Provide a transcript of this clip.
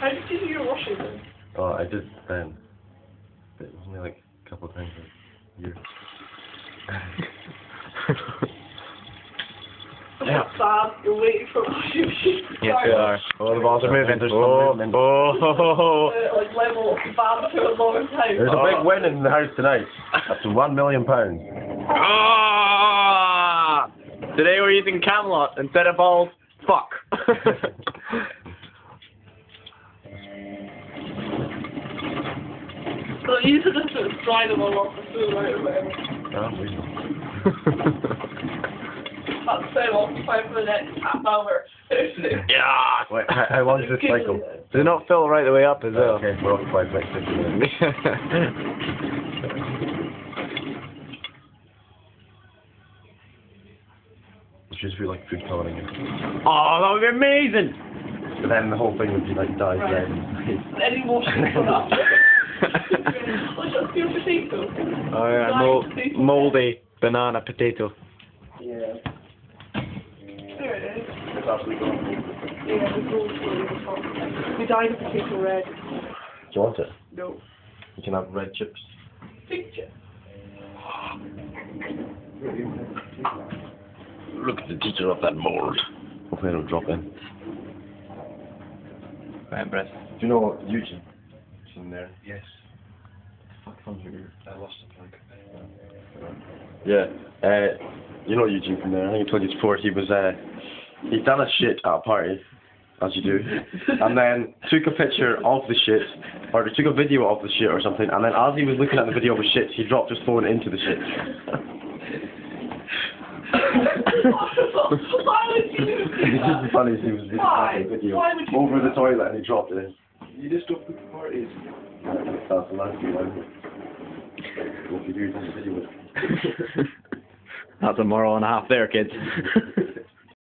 How did you do your washing then? Oh, I did then. But it was only like a couple of times a year. Yeah. Sam, you're waiting for washing machine to Yes, start. we are. Oh, the balls are moving. There's Oh, some movement. oh. Like level Sam for a long time. There's a big win in the house tonight. That's £1 million. Ah! Today we're using Camelot instead of balls. Fuck. So you should just dry them all off the food right or whatever. That's so occupied for the next half hour. Yeah. Wait, how long is this cycle? Does it not fill right the way up as well? Okay, we're occupied for the next 50 minutes. It should feel like food colouring. Oh, that would be amazing! But then the whole thing would be like dyed red. Any washing for that? Let's just do a potato. Oh yeah, Potato. mouldy banana potato. Yeah. There it is. It's absolutely gone. Yeah, the gold one on top. We dyed a potato red. Do you want it? No. You can have red chips. Picture. Look at the teacher of that mold. Hopefully I don't drop in. Right, Brett. Do you know Eugene? It's in there. Yes. Fuck from here. I lost the plug. Yeah. You know Eugene from there. I think I told you before. He'd done a shit at a party, as you do, and then took a picture of the shit, or took a video of the shit or something, and then as he was looking at the video of the shit, he dropped his phone into the shit. Why would you do It's that? just funny. He was looking at the video Why would you over the toilet and he dropped it in. You just don't book parties. That's a nice view. What you do in the video. That's a moral and a half there, kids.